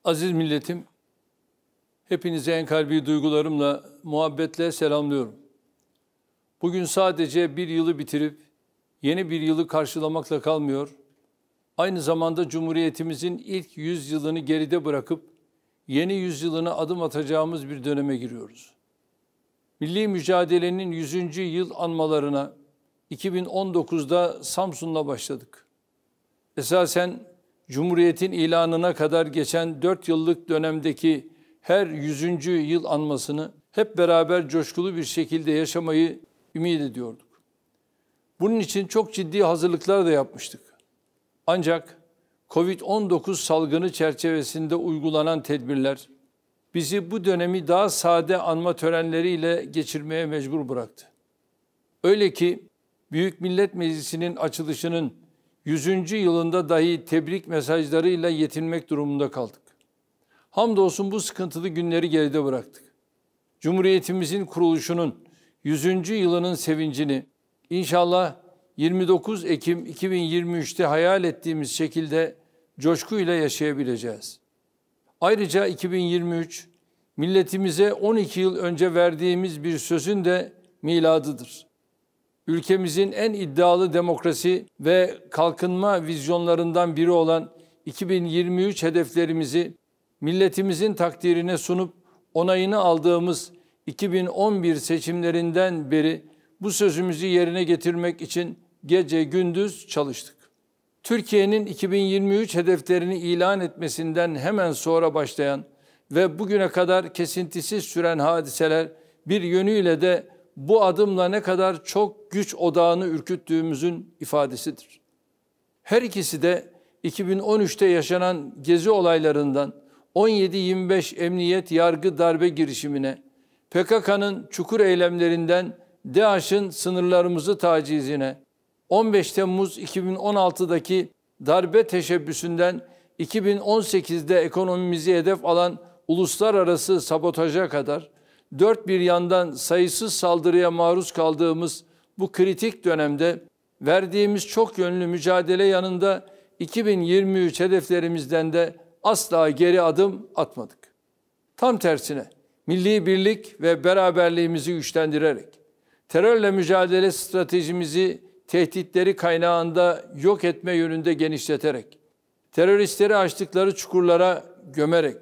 Aziz milletim, hepinizi en kalbi duygularımla, muhabbetle selamlıyorum. Bugün sadece bir yılı bitirip yeni bir yılı karşılamakla kalmıyor, aynı zamanda Cumhuriyetimizin ilk 100 yılını geride bırakıp yeni yüzyılına adım atacağımız bir döneme giriyoruz. Milli mücadelenin 100. yıl anmalarına 2019'da Samsun'la başladık. Esasen Cumhuriyet'in ilanına kadar geçen 4 yıllık dönemdeki her 100. yıl anmasını hep beraber coşkulu bir şekilde yaşamayı ümit ediyorduk. Bunun için çok ciddi hazırlıklar da yapmıştık. Ancak Covid-19 salgını çerçevesinde uygulanan tedbirler bizi bu dönemi daha sade anma törenleriyle geçirmeye mecbur bıraktı. Öyle ki Büyük Millet Meclisi'nin açılışının 100. yılında dahi tebrik mesajlarıyla yetinmek durumunda kaldık. Hamdolsun bu sıkıntılı günleri geride bıraktık. Cumhuriyetimizin kuruluşunun 100. yılının sevincini inşallah 29 Ekim 2023'te hayal ettiğimiz şekilde coşkuyla yaşayabileceğiz. Ayrıca 2023, milletimize 12 yıl önce verdiğimiz bir sözün de miladıdır. Ülkemizin en iddialı demokrasi ve kalkınma vizyonlarından biri olan 2023 hedeflerimizi milletimizin takdirine sunup onayını aldığımız 2011 seçimlerinden beri bu sözümüzü yerine getirmek için gece gündüz çalıştık. Türkiye'nin 2023 hedeflerini ilan etmesinden hemen sonra başlayan ve bugüne kadar kesintisiz süren hadiseler bir yönüyle de bu adımla ne kadar çok güç odağını ürküttüğümüzün ifadesidir. Her ikisi de 2013'te yaşanan gezi olaylarından 17-25 emniyet yargı darbe girişimine, PKK'nın çukur eylemlerinden DAEŞ'in sınırlarımızı tacizine, 15 Temmuz 2016'daki darbe teşebbüsünden 2018'de ekonomimizi hedef alan uluslararası sabotaja kadar dört bir yandan sayısız saldırıya maruz kaldığımız bu kritik dönemde verdiğimiz çok yönlü mücadele yanında 2023 hedeflerimizden de asla geri adım atmadık. Tam tersine milli birlik ve beraberliğimizi güçlendirerek, terörle mücadele stratejimizi tehditleri kaynağında yok etme yönünde genişleterek, teröristleri açtıkları çukurlara gömerek,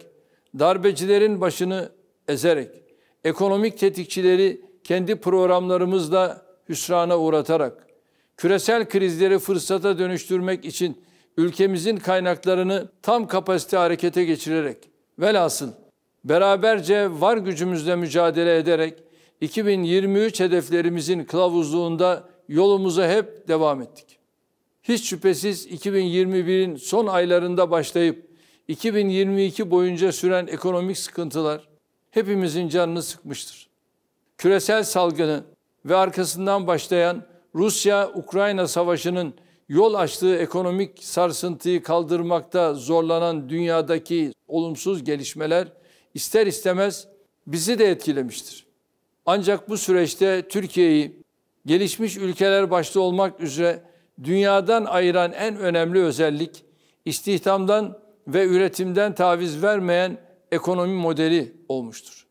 darbecilerin başını ezerek, ekonomik tetikçileri kendi programlarımızla hüsrana uğratarak, küresel krizleri fırsata dönüştürmek için ülkemizin kaynaklarını tam kapasite harekete geçirerek, velhasıl beraberce var gücümüzle mücadele ederek 2023 hedeflerimizin kılavuzluğunda yolumuza hep devam ettik. Hiç şüphesiz 2021'in son aylarında başlayıp 2022 boyunca süren ekonomik sıkıntılar hepimizin canını sıkmıştır. Küresel salgını ve arkasından başlayan Rusya-Ukrayna savaşının yol açtığı ekonomik sarsıntıyı kaldırmakta zorlanan dünyadaki olumsuz gelişmeler ister istemez bizi de etkilemiştir. Ancak bu süreçte Türkiye'yi gelişmiş ülkeler başta olmak üzere dünyadan ayıran en önemli özellik istihdamdan ve üretimden taviz vermeyen ekonomi modeli olmuştur.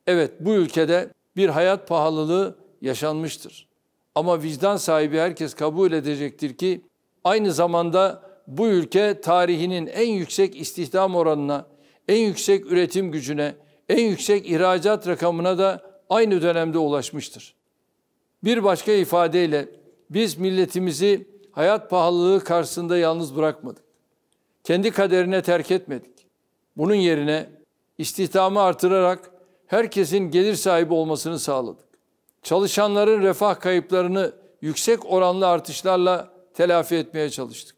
Evet, bu ülkede bir hayat pahalılığı yaşanmıştır. Ama vicdan sahibi herkes kabul edecektir ki aynı zamanda bu ülke tarihinin en yüksek istihdam oranına, en yüksek üretim gücüne, en yüksek ihracat rakamına da aynı dönemde ulaşmıştır. Bir başka ifadeyle biz milletimizi hayat pahalılığı karşısında yalnız bırakmadık. Kendi kaderine terk etmedik. Bunun yerine istihdamı artırarak herkesin gelir sahibi olmasını sağladık. Çalışanların refah kayıplarını yüksek oranlı artışlarla telafi etmeye çalıştık.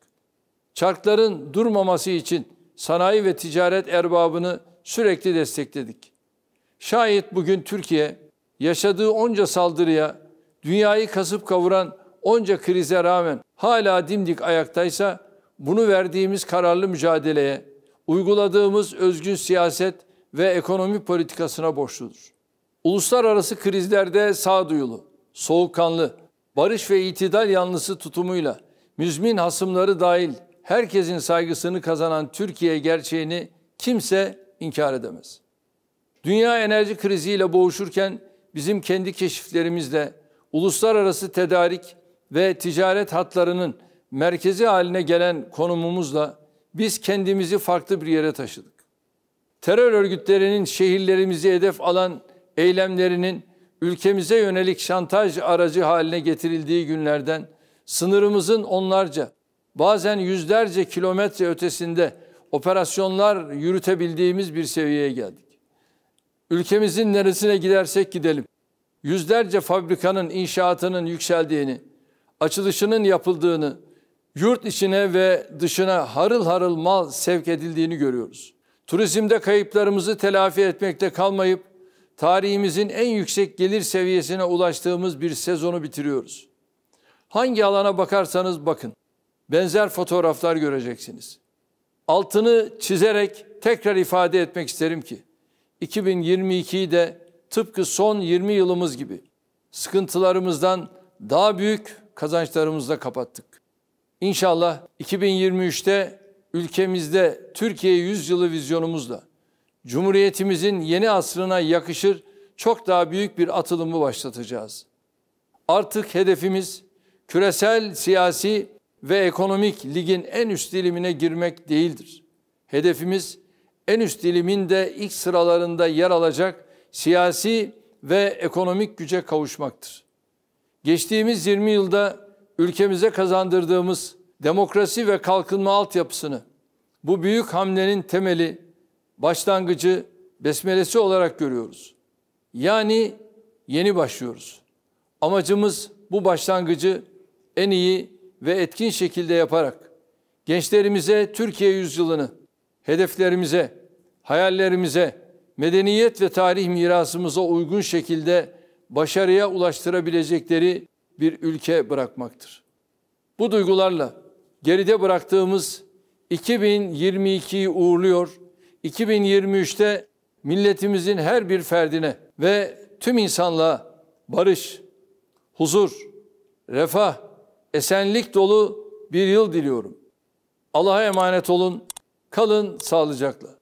Çarkların durmaması için sanayi ve ticaret erbabını sürekli destekledik. Şayet bugün Türkiye yaşadığı onca saldırıya, dünyayı kasıp kavuran onca krize rağmen hala dimdik ayaktaysa bunu verdiğimiz kararlı mücadeleye, uyguladığımız özgün siyaset ve ekonomi politikasına borçludur. Uluslararası krizlerde sağduyulu, soğukkanlı, barış ve itidal yanlısı tutumuyla müzmin hasımları dahil herkesin saygısını kazanan Türkiye gerçeğini kimse inkar edemez. Dünya enerji kriziyle boğuşurken bizim kendi keşiflerimizle uluslararası tedarik ve ticaret hatlarının merkezi haline gelen konumumuzla biz kendimizi farklı bir yere taşıdık. Terör örgütlerinin şehirlerimizi hedef alan eylemlerinin ülkemize yönelik şantaj aracı haline getirildiği günlerden sınırımızın onlarca, bazen yüzlerce kilometre ötesinde operasyonlar yürütebildiğimiz bir seviyeye geldik. Ülkemizin neresine gidersek gidelim, yüzlerce fabrikanın inşaatının yükseldiğini, açılışının yapıldığını, yurt içine ve dışına harıl harıl mal sevk edildiğini görüyoruz. Turizmde kayıplarımızı telafi etmekte kalmayıp, tarihimizin en yüksek gelir seviyesine ulaştığımız bir sezonu bitiriyoruz. Hangi alana bakarsanız bakın, benzer fotoğraflar göreceksiniz. Altını çizerek tekrar ifade etmek isterim ki, 2022'yi de tıpkı son 20 yılımız gibi sıkıntılarımızdan daha büyük kazançlarımızla kapattık. İnşallah 2023'te ülkemizde Türkiye Yüzyılı vizyonumuzla Cumhuriyetimizin yeni asrına yakışır çok daha büyük bir atılımı başlatacağız. Artık hedefimiz küresel siyasi ve ekonomik ligin en üst dilimine girmek değildir. Hedefimiz en üst dilimin de ilk sıralarında yer alacak siyasi ve ekonomik güce kavuşmaktır. Geçtiğimiz 20 yılda ülkemize kazandırdığımız demokrasi ve kalkınma altyapısını bu büyük hamlenin temeli, başlangıcı, besmelesi olarak görüyoruz. Yani yeni başlıyoruz. Amacımız bu başlangıcı en iyi ve etkin şekilde yaparak gençlerimize Türkiye yüzyılını, hedeflerimize, hayallerimize, medeniyet ve tarih mirasımıza uygun şekilde başarıya ulaştırabilecekleri bir ülke bırakmaktır. Bu duygularla geride bıraktığımız 2022'yi uğurluyor, 2023'te milletimizin her bir ferdine ve tüm insanlığa barış, huzur, refah, esenlik dolu bir yıl diliyorum. Allah'a emanet olun, kalın sağlıcakla.